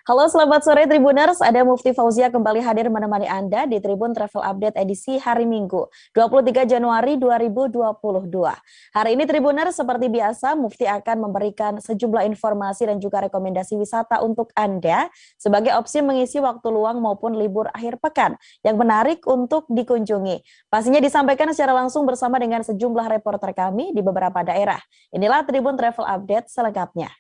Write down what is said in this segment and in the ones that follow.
Halo, selamat sore Tribuners. Ada Mufti Fauzia kembali hadir menemani Anda di Tribun Travel Update edisi hari Minggu, 23 Januari 2022. Hari ini Tribuners, seperti biasa, Mufti akan memberikan sejumlah informasi dan juga rekomendasi wisata untuk Anda sebagai opsi mengisi waktu luang maupun libur akhir pekan yang menarik untuk dikunjungi. Pastinya disampaikan secara langsung bersama dengan sejumlah reporter kami di beberapa daerah. Inilah Tribun Travel Update selengkapnya.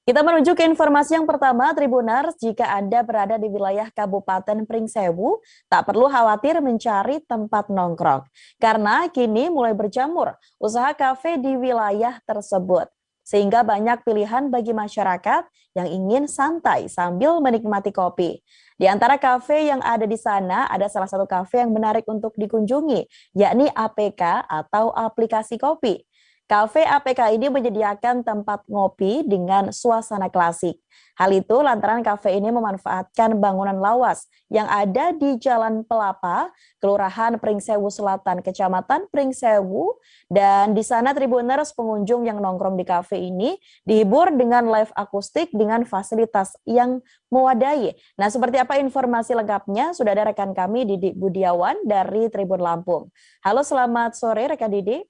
Kita menuju ke informasi yang pertama, Tribuners. Jika Anda berada di wilayah Kabupaten Pringsewu, tak perlu khawatir mencari tempat nongkrong. Karena kini mulai berjamur usaha kafe di wilayah tersebut. Sehingga banyak pilihan bagi masyarakat yang ingin santai sambil menikmati kopi. Di antara kafe yang ada di sana, ada salah satu kafe yang menarik untuk dikunjungi, yakni APK atau aplikasi kopi. Kafe APK ini menyediakan tempat ngopi dengan suasana klasik. Hal itu lantaran kafe ini memanfaatkan bangunan lawas yang ada di Jalan Pelapa, Kelurahan Pringsewu Selatan, Kecamatan Pringsewu. Dan di sana Tribuners, pengunjung yang nongkrong di kafe ini dihibur dengan live akustik dengan fasilitas yang mewadai. Nah, seperti apa informasi lengkapnya? Sudah ada rekan kami Didi Budiawan dari Tribun Lampung. Halo, selamat sore rekan Didi.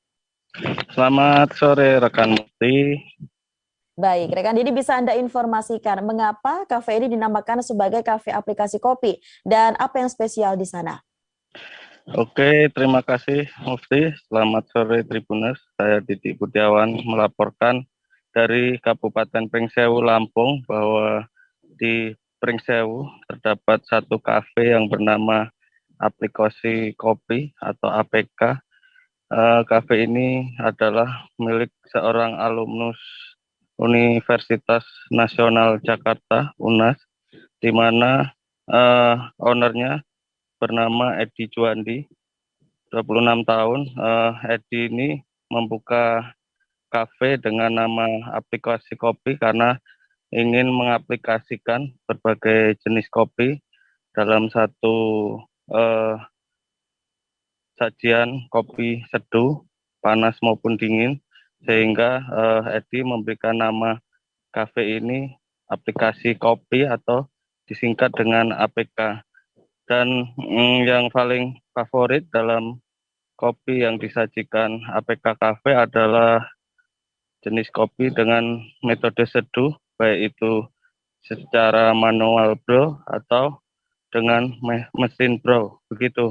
Selamat sore rekan Mufti. Baik, rekan Didi, bisa Anda informasikan mengapa kafe ini dinamakan sebagai kafe aplikasi kopi dan apa yang spesial di sana? Oke, terima kasih Mufti. Selamat sore Tribuners. Saya Didi Budiawan melaporkan dari Kabupaten Pringsewu, Lampung, bahwa di Pringsewu terdapat satu kafe yang bernama aplikasi kopi atau APK. Kafe ini adalah milik seorang alumnus Universitas Nasional Jakarta (UNAS), di mana ownernya bernama Edi Juandi, 26 tahun. Edi ini membuka kafe dengan nama aplikasi kopi karena ingin mengaplikasikan berbagai jenis kopi dalam satu sajian kopi seduh, panas maupun dingin, sehingga Edi memberikan nama kafe ini aplikasi kopi atau disingkat dengan APK. Dan yang paling favorit dalam kopi yang disajikan APK Cafe adalah jenis kopi dengan metode seduh, baik itu secara manual brew atau dengan mesin brew. Begitu,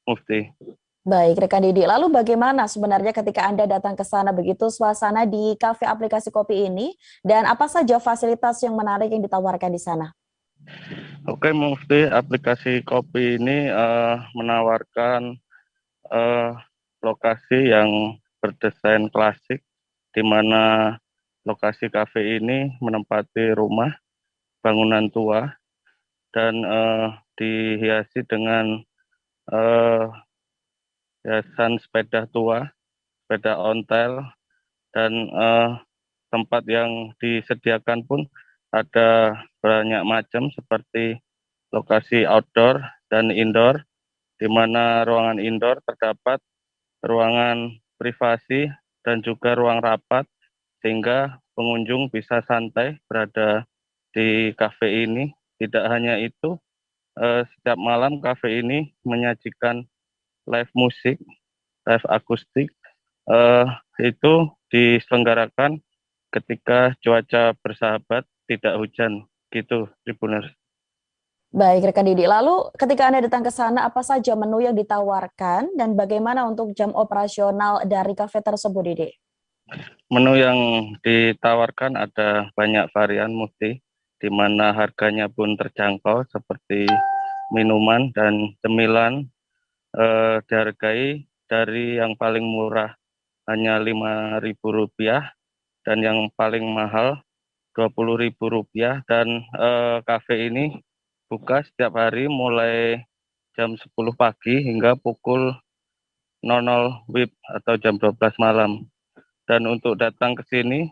Mufti. Baik, rekan Didi. Lalu bagaimana sebenarnya ketika Anda datang ke sana, begitu suasana di kafe aplikasi kopi ini dan apa saja fasilitas yang menarik yang ditawarkan di sana? Oke, Mufti, aplikasi kopi ini menawarkan lokasi yang berdesain klasik, di mana lokasi kafe ini menempati rumah bangunan tua dan dihiasi dengan hiasan sepeda tua, sepeda ontel, dan tempat yang disediakan pun ada banyak macam seperti lokasi outdoor dan indoor, di mana ruangan indoor terdapat ruangan privasi dan juga ruang rapat, sehingga pengunjung bisa santai berada di kafe ini. Tidak hanya itu, setiap malam kafe ini menyajikan live musik, live akustik, eh, itu diselenggarakan ketika cuaca bersahabat, tidak hujan, gitu, Tribuners. Baik, rekan Didi. Lalu ketika Anda datang ke sana, apa saja menu yang ditawarkan dan bagaimana untuk jam operasional dari kafe tersebut, Didi? Menu yang ditawarkan ada banyak varian, Mufti, di mana harganya pun terjangkau, seperti minuman dan cemilan dihargai dari yang paling murah hanya Rp5.000 dan yang paling mahal Rp20.000. Dan kafe ini buka setiap hari mulai jam 10 pagi hingga pukul 00 WIB atau jam 12 malam. Dan untuk datang ke sini,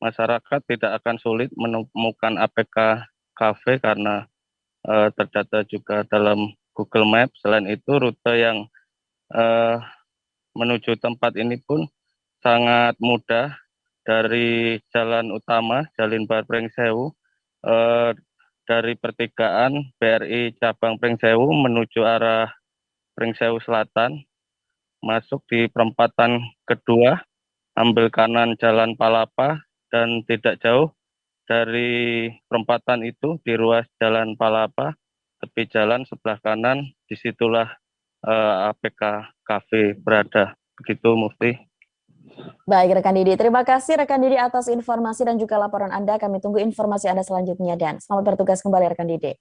masyarakat tidak akan sulit menemukan APK Cafe karena terdata juga dalam Google Maps. Selain itu, rute yang menuju tempat ini pun sangat mudah dari jalan utama, Jalin Bar Pringsewu, dari pertigaan BRI cabang Pringsewu menuju arah Pringsewu Selatan, masuk di perempatan kedua, ambil kanan Jalan Palapa, dan tidak jauh dari perempatan itu di ruas Jalan Palapa, tepi jalan sebelah kanan, disitulah APK Cafe berada. Begitu, Mufti. Baik, rekan Didi. Terima kasih rekan Didi atas informasi dan juga laporan Anda. Kami tunggu informasi Anda selanjutnya dan selamat bertugas kembali rekan Didi.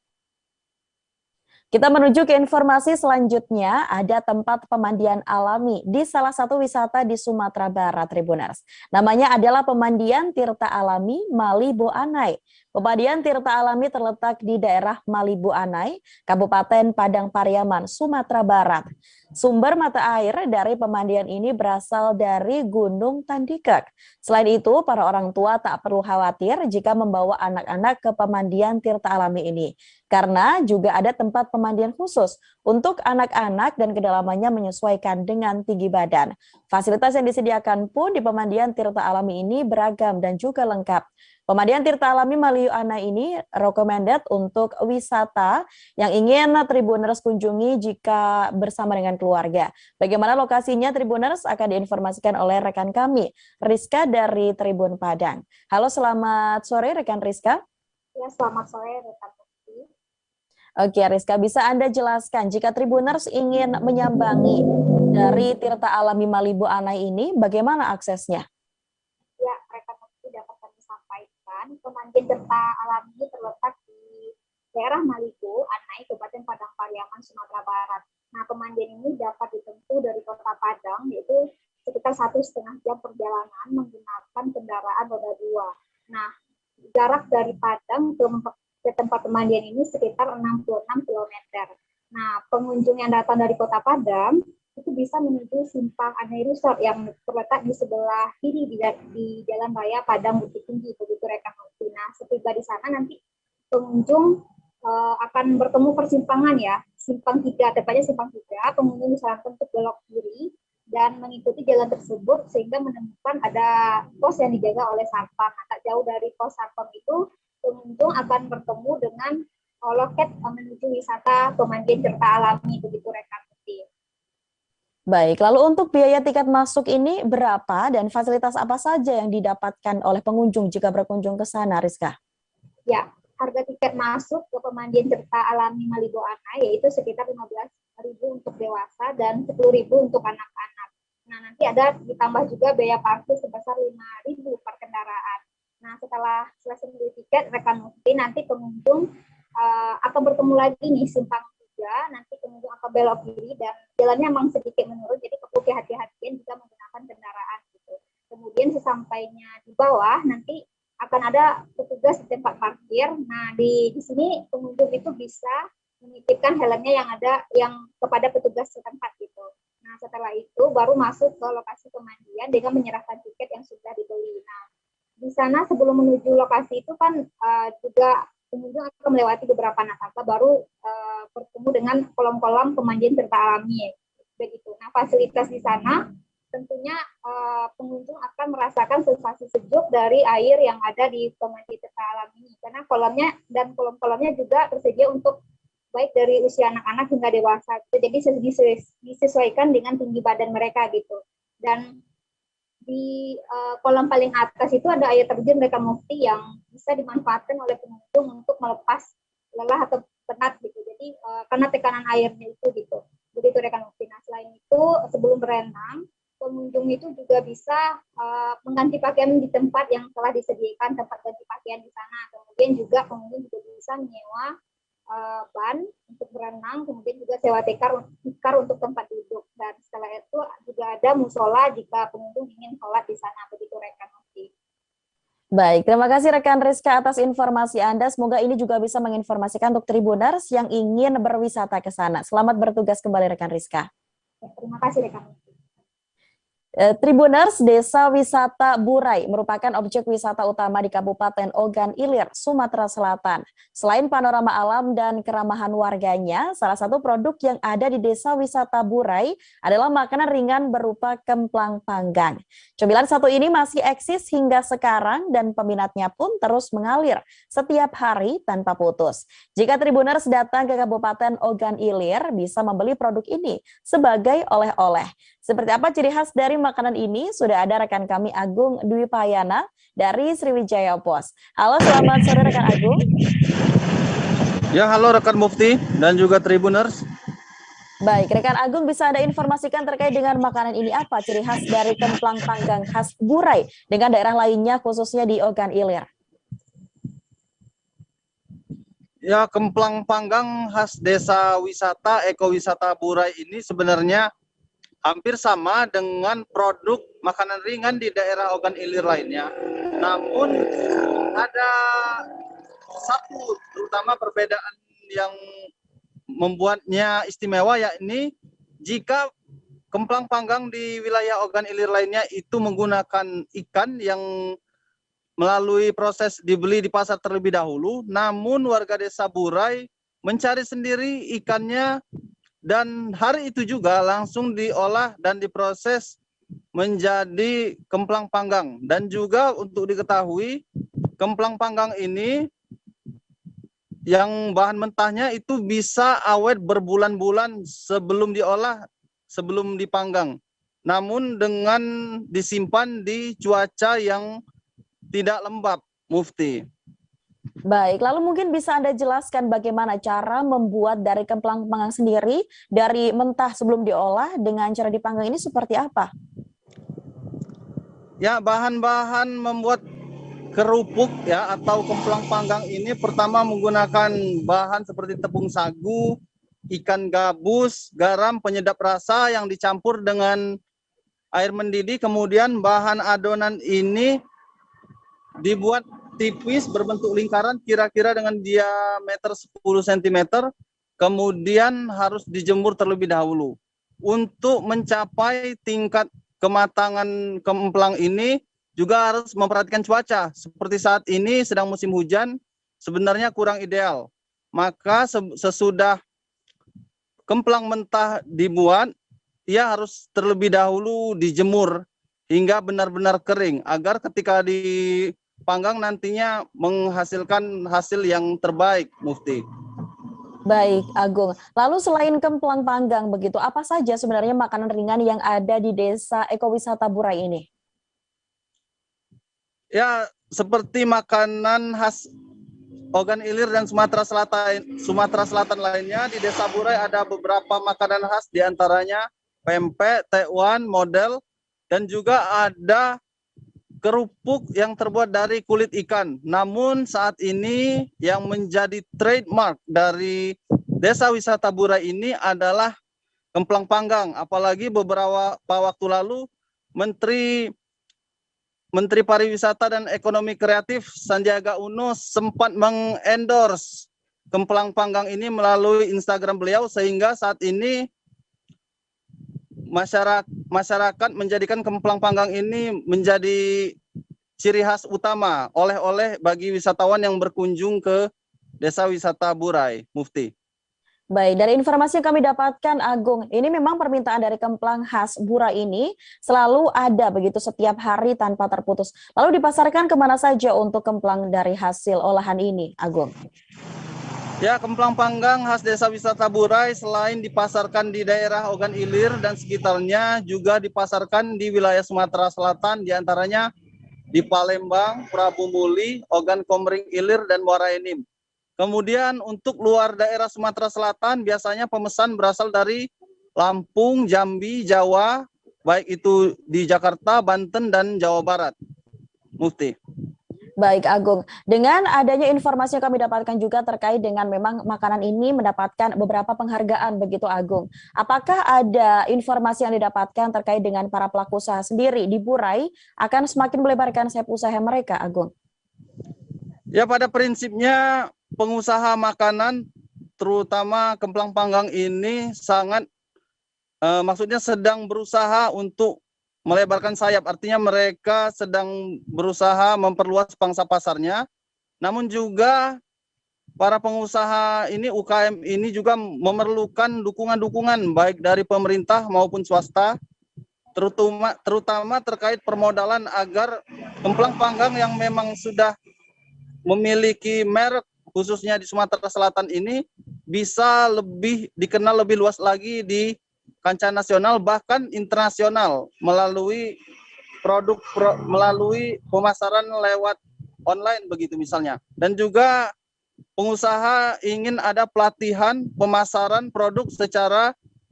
Kita menuju ke informasi selanjutnya, ada tempat pemandian alami di salah satu wisata di Sumatera Barat, Tribuners. Namanya adalah Pemandian Tirta Alami Malibu Anai. Pemandian Tirta Alami terletak di daerah Malibu Anai, Kabupaten Padang Pariaman, Sumatera Barat. Sumber mata air dari pemandian ini berasal dari Gunung Tandikek. Selain itu, para orang tua tak perlu khawatir jika membawa anak-anak ke pemandian Tirta Alami ini. Karena juga ada tempat pemandian khusus untuk anak-anak dan kedalamannya menyesuaikan dengan tinggi badan. Fasilitas yang disediakan pun di pemandian Tirta Alami ini beragam dan juga lengkap. Pemandian Tirta Alami Malibu Anai ini recommended untuk wisata yang ingin Tribuners kunjungi jika bersama dengan keluarga. Bagaimana lokasinya Tribuners akan diinformasikan oleh rekan kami, Rizka dari Tribun Padang. Halo, selamat sore rekan Rizka. Ya, selamat sore rekan. Oke, Rizka, bisa Anda jelaskan jika Tribuners ingin menyambangi dari Tirta Alami Malibu Anai ini, bagaimana aksesnya? Ya, rekan dapat kami sampaikan, pemandian Tirta Alami terletak di daerah Malibu Anai, Kabupaten Padang Pariaman, Sumatera Barat. Nah, pemandian ini dapat ditempuh dari Kota Padang, yaitu sekitar 1,5 jam perjalanan menggunakan kendaraan roda 2. Nah, jarak dari Padang ke tempat pemandian ini sekitar 66 km. Nah, pengunjung yang datang dari Kota Padang itu bisa menuju Simpang Anai Resort yang terletak di sebelah kiri di Jalan Raya Padang Bukit Tinggi, begitu rekan. Nah, setiba di sana nanti pengunjung akan bertemu persimpangan ya, Simpang 3, tepatnya Simpang 3, pengunjung disarankan untuk belok kiri dan mengikuti jalan tersebut sehingga menemukan ada pos yang dijaga oleh satpam. Nah, tak jauh dari pos satpam itu pengunjung akan bertemu dengan loket menuju wisata pemandian Tirta Alami, begitu rekan. Baik, lalu untuk biaya tiket masuk ini berapa dan fasilitas apa saja yang didapatkan oleh pengunjung jika berkunjung ke sana, Rizka? Ya, harga tiket masuk ke pemandian Tirta Alami Malibu Anai yaitu sekitar 15.000 untuk dewasa dan 10.000 untuk anak-anak. Nah, nanti ada ditambah juga biaya parkir sebesar 5.000 per kendaraan. Nah, setelah selesai membeli tiket, rekan Mufti, nanti pengunjung akan bertemu lagi nih Simpang 3, nanti pengunjung akan belok kiri dan jalannya memang sedikit menurun, jadi perlu kehati-hatian jika menggunakan kendaraan gitu. Kemudian sesampainya di bawah, nanti akan ada petugas di tempat parkir. Nah, di sini pengunjung itu bisa menitipkan helmnya yang kepada petugas setempat gitu. Nah, setelah itu baru masuk ke lokasi pemandian dengan menyerahkan tiket yang sudah dibeli. Nah, di sana sebelum menuju lokasi itu kan juga pengunjung akan melewati beberapa nasabah baru bertemu dengan kolam-kolam pemandian Tirta Alami begitu. Nah, fasilitas di sana tentunya pengunjung akan merasakan sensasi sejuk dari air yang ada di pemandian Tirta Alami ini karena kolamnya dan kolam-kolamnya juga tersedia untuk baik dari usia anak-anak hingga dewasa. Jadi disesuaikan dengan tinggi badan mereka gitu. Dan di kolam paling atas itu ada air terjun rekan Mufti yang bisa dimanfaatkan oleh pengunjung untuk melepas lelah atau penat gitu. Jadi karena tekanan airnya itu gitu. Begitu rekan Mufti. Nah, selain itu sebelum berenang, pengunjung itu juga bisa mengganti pakaian di tempat yang telah disediakan tempat ganti pakaian di sana. Kemudian juga pengunjung juga bisa menyewa ban untuk berenang, kemudian juga sewa tikar untuk tempat duduk. Dan setelah itu juga ada musola jika pengunjung ingin sholat di sana. Begitu rekan Mufti. Baik, terima kasih rekan Rizka atas informasi Anda. Semoga ini juga bisa menginformasikan untuk Tribuners yang ingin berwisata ke sana. Selamat bertugas kembali rekan Rizka. Terima kasih rekan Mufti. Tribuners, Desa Wisata Burai merupakan objek wisata utama di Kabupaten Ogan Ilir, Sumatera Selatan. Selain panorama alam dan keramahan warganya, salah satu produk yang ada di Desa Wisata Burai adalah makanan ringan berupa kemplang panggang. Cemilan satu ini masih eksis hingga sekarang dan peminatnya pun terus mengalir setiap hari tanpa putus. Jika Tribuners datang ke Kabupaten Ogan Ilir, bisa membeli produk ini sebagai oleh-oleh. Seperti apa ciri khas dari makanan ini? Sudah ada rekan kami Agung Dwi Payana dari Sriwijaya Pos. Halo, selamat sore rekan Agung. Ya, halo rekan Mufti dan juga Tribuners. Baik, rekan Agung bisa Anda informasikan terkait dengan makanan ini apa ciri khas dari kemplang panggang khas Burai dengan daerah lainnya khususnya di Ogan Ilir? Ya, kemplang panggang khas Desa Wisata Ekowisata Burai ini sebenarnya hampir sama dengan produk makanan ringan di daerah Ogan Ilir lainnya. Namun ada satu terutama perbedaan yang membuatnya istimewa, yakni jika kemplang panggang di wilayah Ogan Ilir lainnya itu menggunakan ikan yang melalui proses dibeli di pasar terlebih dahulu, namun warga desa Burai mencari sendiri ikannya dan hari itu juga langsung diolah dan diproses menjadi kemplang panggang. Dan juga untuk diketahui, kemplang panggang ini yang bahan mentahnya itu bisa awet berbulan-bulan sebelum diolah, sebelum dipanggang. Namun dengan disimpan di cuaca yang tidak lembab, Mufti. Baik, lalu mungkin bisa Anda jelaskan bagaimana cara membuat dari kemplang panggang sendiri dari mentah sebelum diolah dengan cara dipanggang ini seperti apa? Ya, bahan-bahan membuat kerupuk ya atau kemplang panggang ini pertama menggunakan bahan seperti tepung sagu, ikan gabus, garam, penyedap rasa yang dicampur dengan air mendidih. Kemudian bahan adonan ini dibuat tipis berbentuk lingkaran kira-kira dengan diameter 10 cm, kemudian harus dijemur terlebih dahulu. Untuk mencapai tingkat kematangan kemplang ini juga harus memperhatikan cuaca. Seperti saat ini sedang musim hujan, sebenarnya kurang ideal. Maka sesudah kemplang mentah dibuat, ia harus terlebih dahulu dijemur hingga benar-benar kering agar ketika dipanggang nantinya menghasilkan hasil yang terbaik, Mufti. Baik, Agung. Lalu selain kemplang panggang begitu, apa saja sebenarnya makanan ringan yang ada di Desa Ekowisata Burai ini? Ya, seperti makanan khas Ogan Ilir dan Sumatera Selatan lainnya, di Desa Burai ada beberapa makanan khas, diantaranya pempek, tekwan, model, dan juga ada kerupuk yang terbuat dari kulit ikan. Namun saat ini yang menjadi trademark dari Desa Wisata Burai ini adalah kemplang panggang. Apalagi beberapa waktu lalu Menteri Pariwisata dan Ekonomi Kreatif Sandiaga Uno sempat mengendorse kemplang panggang ini melalui Instagram beliau, sehingga saat ini masyarakat menjadikan kemplang panggang ini menjadi ciri khas utama oleh-oleh bagi wisatawan yang berkunjung ke Desa Wisata Burai, Mufti. Baik, dari informasi yang kami dapatkan, Agung, ini memang permintaan dari kemplang khas Burai ini selalu ada begitu setiap hari tanpa terputus. Lalu dipasarkan kemana saja untuk kemplang dari hasil olahan ini, Agung? Ya, kemplang panggang khas Desa Wisata Burai selain dipasarkan di daerah Ogan Ilir dan sekitarnya, juga dipasarkan di wilayah Sumatera Selatan, diantaranya di Palembang, Prabu Muli, Ogan Komering Ilir, dan Muara Enim. Kemudian untuk luar daerah Sumatera Selatan, biasanya pemesan berasal dari Lampung, Jambi, Jawa, baik itu di Jakarta, Banten, dan Jawa Barat, Mufti. Baik, Agung. Dengan adanya informasi yang kami dapatkan juga terkait dengan memang makanan ini mendapatkan beberapa penghargaan begitu, Agung. Apakah ada informasi yang didapatkan terkait dengan para pelaku usaha sendiri di Burai akan semakin melebarkan sayap usaha mereka, Agung? Ya, pada prinsipnya pengusaha makanan, terutama kemplang panggang ini sangat, maksudnya sedang berusaha untuk melebarkan sayap, artinya mereka sedang berusaha memperluas pangsa pasarnya. Namun juga para pengusaha ini, UKM ini juga memerlukan dukungan-dukungan baik dari pemerintah maupun swasta, terutama terkait permodalan agar kemplang panggang yang memang sudah memiliki merek khususnya di Sumatera Selatan ini bisa lebih dikenal lebih luas lagi di kancah nasional bahkan internasional melalui melalui pemasaran lewat online begitu misalnya. Dan juga pengusaha ingin ada pelatihan pemasaran produk secara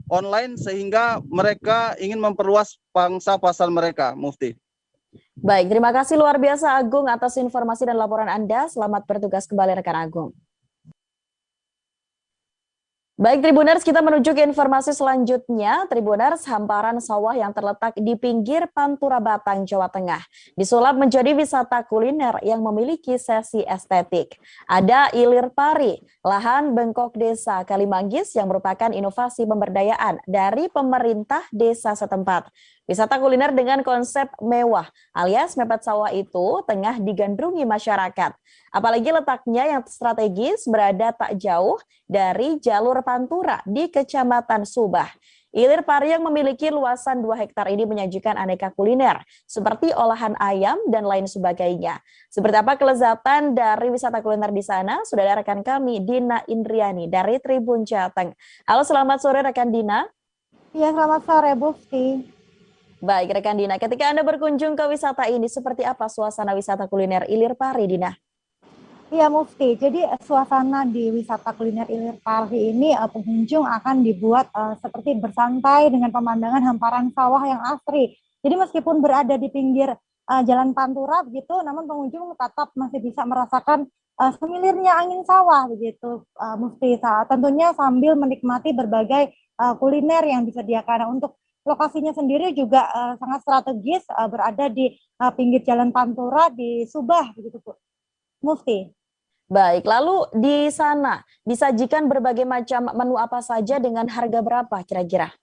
online sehingga mereka ingin memperluas pangsa pasar mereka, Mufti. Baik, terima kasih luar biasa Agung atas informasi dan laporan Anda. Selamat bertugas kembali rekan Agung. Baik Tribuners, kita menuju ke informasi selanjutnya. Tribuners, hamparan sawah yang terletak di pinggir Pantura Batang, Jawa Tengah disulap menjadi wisata kuliner yang memiliki sesi estetik. Ada Ilir Pari, lahan bengkok desa Kalimanggis yang merupakan inovasi pemberdayaan dari pemerintah desa setempat. Wisata kuliner dengan konsep mewah alias mepet sawah itu tengah digandrungi masyarakat. Apalagi letaknya yang strategis berada tak jauh dari jalur Pantura di Kecamatan Subah. Ilir Pari yang memiliki luasan 2 hektar ini menyajikan aneka kuliner seperti olahan ayam dan lain sebagainya. Seperti apa kelezatan dari wisata kuliner di sana? Sudah ada rekan kami Dina Indriani dari Tribun Jateng. Halo, selamat sore rekan Dina. Iya, selamat sore Bufti. Baik rekan Dina, ketika Anda berkunjung ke wisata ini, seperti apa suasana wisata kuliner Ilir Pari, Dina? Iya Mufti, jadi suasana di wisata kuliner Ilir Pari ini pengunjung akan dibuat seperti bersantai dengan pemandangan hamparan sawah yang asri. Jadi meskipun berada di pinggir jalan Pantura begitu, namun pengunjung tetap masih bisa merasakan semilirnya angin sawah begitu, Mufti. Tentunya sambil menikmati berbagai kuliner yang disediakan. Untuk lokasinya sendiri juga sangat strategis, berada di pinggir jalan Pantura di Subah begitu, Bu. Mufti. Baik, lalu di sana disajikan berbagai macam menu apa saja dengan harga berapa kira-kira?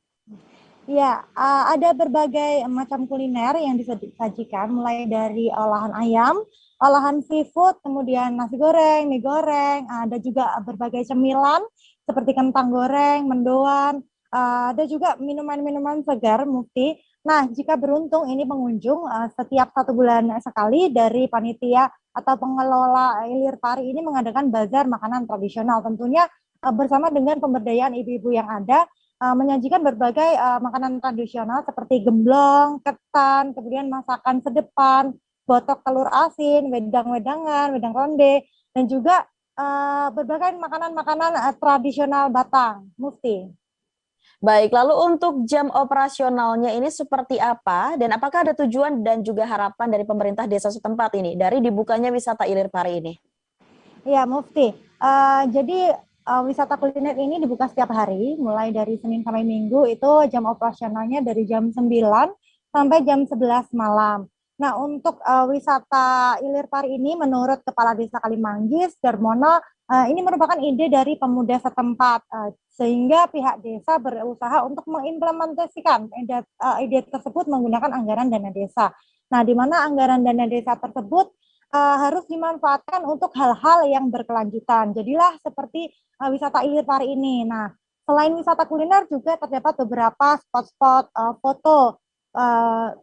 Ya, ada berbagai macam kuliner yang disajikan, mulai dari olahan ayam, olahan seafood, kemudian nasi goreng, mie goreng, ada juga berbagai cemilan seperti kentang goreng, mendoan, ada juga minuman-minuman segar, Mufti. Nah, jika beruntung ini pengunjung setiap 1 bulan sekali dari panitia atau pengelola Ilir Pari ini mengadakan bazar makanan tradisional, tentunya bersama dengan pemberdayaan ibu-ibu yang ada, menyajikan berbagai makanan tradisional seperti gemblong, ketan, kemudian masakan sedepan, botok telur asin, wedang-wedangan, wedang ronde, dan juga berbagai makanan-makanan tradisional Batang, Mufti. Baik, lalu untuk jam operasionalnya ini seperti apa dan apakah ada tujuan dan juga harapan dari pemerintah desa setempat ini dari dibukanya wisata Ilir Pari ini? Ya, Mufti. Jadi wisata kuliner ini dibuka setiap hari, mulai dari Senin sampai Minggu, itu jam operasionalnya dari jam 9 sampai jam 11 malam. Nah, untuk wisata Ilir Pari ini menurut Kepala Desa Kalimanggis, Darmono, ini merupakan ide dari pemuda setempat, sehingga pihak desa berusaha untuk mengimplementasikan ide tersebut menggunakan anggaran dana desa. Nah, di mana anggaran dana desa tersebut harus dimanfaatkan untuk hal-hal yang berkelanjutan. Jadilah seperti wisata Ilir Pari ini. Nah, selain wisata kuliner juga terdapat beberapa spot-spot foto,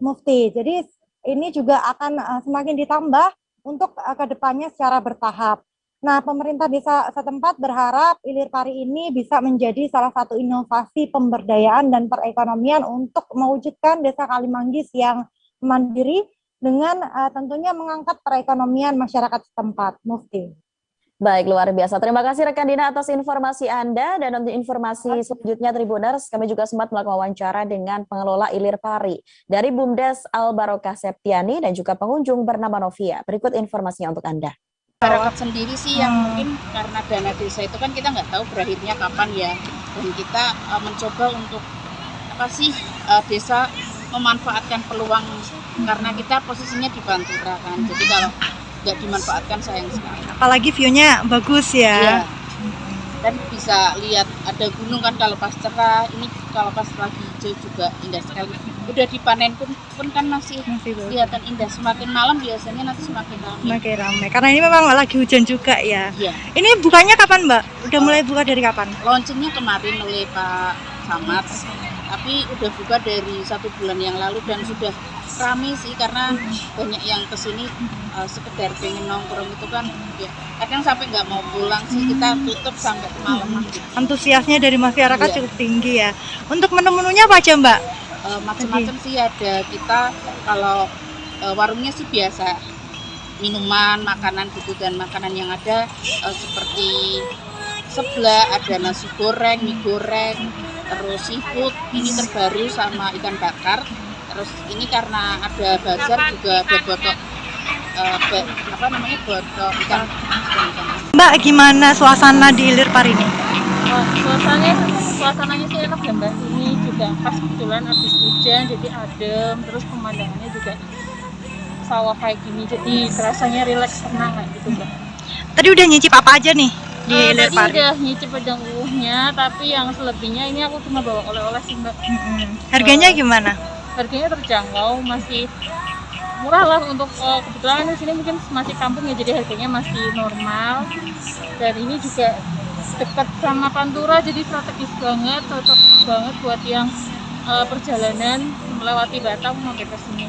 Mufti. Jadi ini juga akan semakin ditambah untuk ke depannya secara bertahap. Nah, pemerintah desa setempat berharap Ilir Pari ini bisa menjadi salah satu inovasi pemberdayaan dan perekonomian untuk mewujudkan desa Kalimanggis yang mandiri dengan tentunya mengangkat perekonomian masyarakat setempat, Mufti. Baik, luar biasa. Terima kasih rekan Dina atas informasi Anda, dan untuk informasi selanjutnya Tribuners, kami juga sempat melakukan wawancara dengan pengelola Ilir Pari dari Bumdes Al Barokah Septiani dan juga pengunjung bernama Novia. Berikut informasinya untuk Anda. Masyarakat sendiri sih yang mungkin karena dana desa itu kan kita nggak tahu berakhirnya kapan ya, dan kita mencoba untuk desa memanfaatkan peluang karena kita posisinya di Pantura kan, jadi kalau nggak dimanfaatkan sayang sekali. Apalagi view-nya bagus ya. Iya. Dan bisa lihat ada gunung kan kalau pas cerah, ini kalau pas lagi hijau juga indah sekali. Udah dipanen pun kan masih kelihatan indah. Semakin malam biasanya nanti semakin ramai. Makin ramai. Karena ini memang lagi hujan juga ya. Iya. Ini bukanya kapan, Mbak? Udah mulai buka dari kapan? Launchingnya kemarin oleh Pak Samad, tapi udah buka dari 1 bulan yang lalu dan sudah ramai sih karena banyak yang kesini sekedar pengen nongkrong itu kan ya kadang sampai nggak mau pulang sih, kita tutup sampai malam. Antusiasnya dari masyarakat Iya. cukup tinggi ya. Untuk menu-menunya apa aja, Mbak? Macam-macam sih ada. Kita kalau warungnya sih biasa minuman, makanan gitu, dan makanan yang ada seperti seblak, ada nasi goreng, mie goreng, terus seafood ini terbaru sama ikan bakar. Terus ini karena ada bazar juga ada botok botok ikan. Mbak, gimana suasana di Ilir Par ini? Suasananya sih enak ya Mbak. Ini juga pas kebetulan habis hujan jadi adem, terus pemandangannya juga sawah kayak gini, jadi rasanya rileks, tenang kayak gitu Mbak. Tadi udah nyicip apa aja nih di Ilir Tadi Par? udah nyicip wedang uwuhnya, tapi yang selebihnya ini aku cuma bawa oleh-oleh sih Mbak. Harganya gimana? Harganya terjangkau, masih murah lah untuk kebetulan di sini mungkin masih kampung ya, jadi harganya masih normal. Dan ini juga dekat sama Pantura, jadi strategis banget, cocok banget buat yang perjalanan melewati Batam sampai ke sini.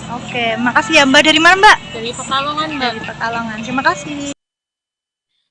Oke, makasih ya Mbak. Dari mana Mbak? Dari Pekalongan Mbak. Dari Pekalongan. Terima kasih.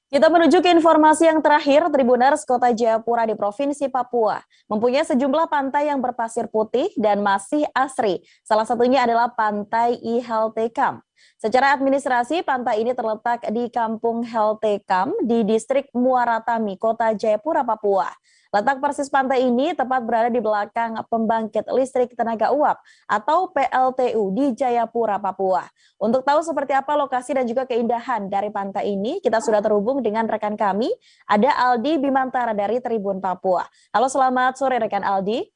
Kita menuju ke informasi yang terakhir. Tribuners Kota Jayapura di Provinsi Papua mempunyai sejumlah pantai yang berpasir putih dan masih asri. Salah satunya adalah Pantai Iheltekam. Secara administrasi, pantai ini terletak di Kampung Heltekam di Distrik Muaratami, Kota Jayapura, Papua. Letak persis pantai ini tepat berada di belakang pembangkit listrik tenaga uap atau PLTU di Jayapura, Papua. Untuk tahu seperti apa lokasi dan juga keindahan dari pantai ini, kita sudah terhubung dengan rekan kami, ada Aldi Bimantara dari Tribun Papua. Halo, selamat sore rekan Aldi.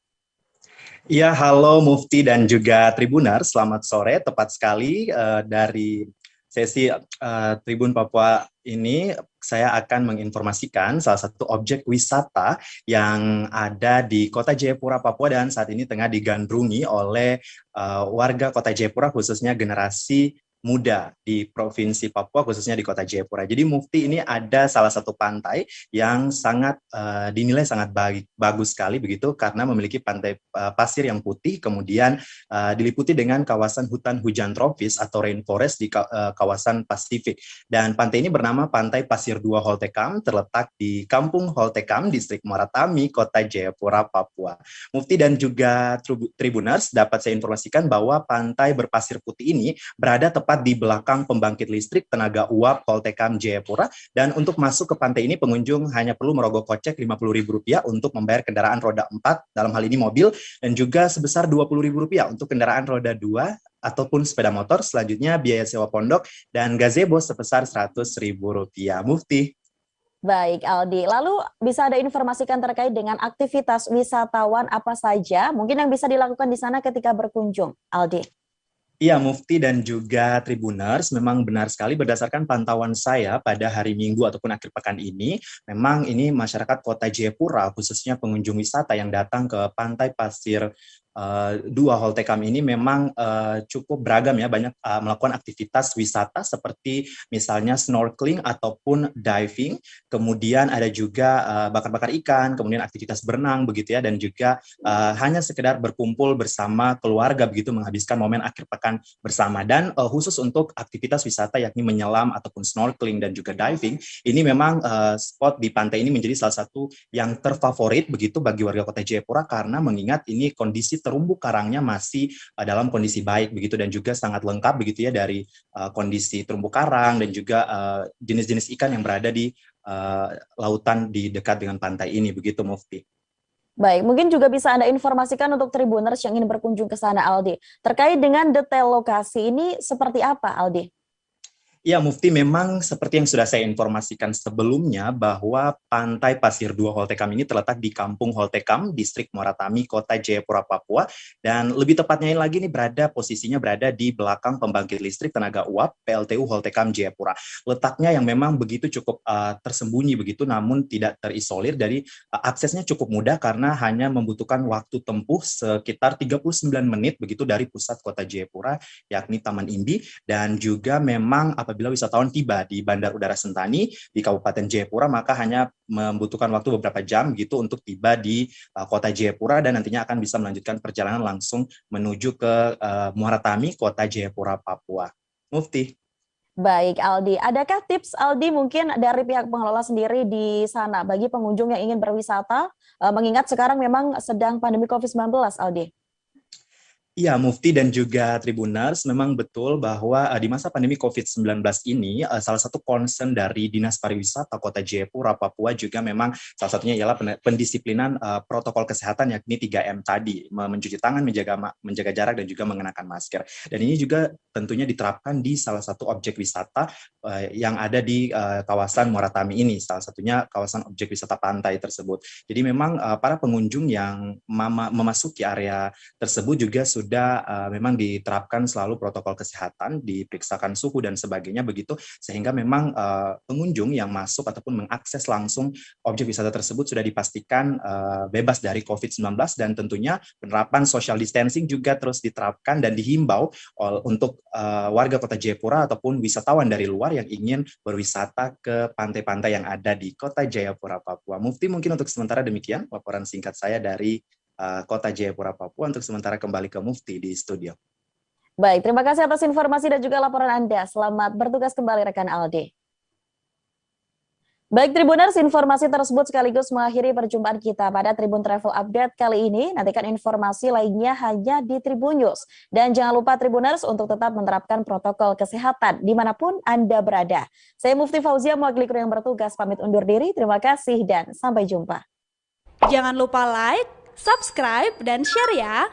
Iya, halo Mufti dan juga Tribuner, selamat sore. Tepat sekali dari sesi Tribun Papua ini saya akan menginformasikan salah satu objek wisata yang ada di Kota Jayapura, Papua dan saat ini tengah digandrungi oleh warga Kota Jayapura, khususnya generasi muda di Provinsi Papua, khususnya di Kota Jayapura. Jadi Mufti, ini ada salah satu pantai yang sangat dinilai sangat bagus sekali begitu karena memiliki pantai pasir yang putih, kemudian diliputi dengan kawasan hutan hujan tropis atau rainforest di kawasan Pasifik. Dan pantai ini bernama Pantai Pasir 2 Holtekam, terletak di Kampung Holtekam, Distrik Muaratami, Kota Jayapura, Papua. Mufti dan juga Tribuners, dapat saya informasikan bahwa pantai berpasir putih ini berada tepat di belakang pembangkit listrik tenaga uap Holtekam Jayapura, dan untuk masuk ke pantai ini pengunjung hanya perlu merogoh kocek Rp50.000 untuk membayar kendaraan roda 4, dalam hal ini mobil, dan juga sebesar Rp20.000 untuk kendaraan roda 2 ataupun sepeda motor. Selanjutnya biaya sewa pondok dan gazebo sebesar Rp100.000. Mufti. Baik Aldi, lalu bisa ada informasikan terkait dengan aktivitas wisatawan apa saja mungkin yang bisa dilakukan di sana ketika berkunjung, Aldi? Iya, Mufti dan juga Tribuners, memang benar sekali berdasarkan pantauan saya pada hari Minggu ataupun akhir pekan ini, memang ini masyarakat Kota Jayapura, khususnya pengunjung wisata yang datang ke Pantai Pasir 2 Holtekam ini memang cukup beragam ya, banyak melakukan aktivitas wisata seperti misalnya snorkeling ataupun diving, kemudian ada juga bakar-bakar ikan, kemudian aktivitas berenang begitu ya, dan juga hanya sekedar berkumpul bersama keluarga begitu, menghabiskan momen akhir pekan bersama. Dan khusus untuk aktivitas wisata yakni menyelam ataupun snorkeling dan juga diving, ini memang spot di pantai ini menjadi salah satu yang terfavorit begitu bagi warga Kota Jayapura karena mengingat ini kondisi terumbu karangnya masih dalam kondisi baik begitu, dan juga sangat lengkap begitu ya dari kondisi terumbu karang dan juga jenis-jenis ikan yang berada di lautan di dekat dengan pantai ini begitu, Mufti. Baik, mungkin juga bisa Anda informasikan untuk Tribuners yang ingin berkunjung ke sana, Aldi. Terkait dengan detail lokasi ini seperti apa, Aldi? Ya, Mufti, memang seperti yang sudah saya informasikan sebelumnya bahwa Pantai Pasir Dua Holtekam ini terletak di Kampung Holtekam, Distrik Moratami, Kota Jayapura, Papua. Dan lebih tepatnya lagi nih posisinya berada di belakang pembangkit listrik tenaga uap PLTU Holtekam Jayapura. Letaknya yang memang begitu cukup tersembunyi begitu, namun tidak terisolir, dari aksesnya cukup mudah karena hanya membutuhkan waktu tempuh sekitar 39 menit begitu dari pusat Kota Jayapura, yakni Taman Imbi. Dan juga memang apabila wisatawan tiba di Bandar Udara Sentani di Kabupaten Jayapura, maka hanya membutuhkan waktu beberapa jam gitu untuk tiba di Kota Jayapura, dan nantinya akan bisa melanjutkan perjalanan langsung menuju ke Muaratami, Kota Jayapura, Papua. Mufti. Baik, Aldi. Adakah tips, Aldi, mungkin dari pihak pengelola sendiri di sana bagi pengunjung yang ingin berwisata, mengingat sekarang memang sedang pandemi COVID-19, Aldi? Iya, Mufti dan juga Tribuners, memang betul bahwa di masa pandemi COVID-19 ini, salah satu concern dari Dinas Pariwisata Kota Jayapura, Papua juga memang salah satunya ialah pendisiplinan protokol kesehatan, yakni 3M tadi, mencuci tangan, menjaga jarak, dan juga mengenakan masker. Dan ini juga tentunya diterapkan di salah satu objek wisata yang ada di kawasan Muaratami ini, salah satunya kawasan objek wisata pantai tersebut. Jadi memang para pengunjung yang memasuki area tersebut juga sudah memang diterapkan selalu protokol kesehatan, diperiksakan suhu dan sebagainya begitu, sehingga memang pengunjung yang masuk ataupun mengakses langsung objek wisata tersebut sudah dipastikan bebas dari COVID-19, dan tentunya penerapan social distancing juga terus diterapkan dan dihimbau untuk warga Kota Jayapura ataupun wisatawan dari luar yang ingin berwisata ke pantai-pantai yang ada di Kota Jayapura, Papua. Mufti, mungkin untuk sementara demikian laporan singkat saya dari Kota Jayapura, Papua. Untuk sementara kembali ke Mufti di studio. Baik, terima kasih atas informasi dan juga laporan Anda. Selamat bertugas kembali rekan Aldi. Baik Tribuners, informasi tersebut sekaligus mengakhiri perjumpaan kita pada Tribun Travel Update kali ini. Nantikan informasi lainnya hanya di Tribun News. Dan jangan lupa Tribuners untuk tetap menerapkan protokol kesehatan dimanapun Anda berada. Saya Mufti Fauzia, mewakili kru yang bertugas, pamit undur diri. Terima kasih dan sampai jumpa. Jangan lupa like, subscribe, dan share ya.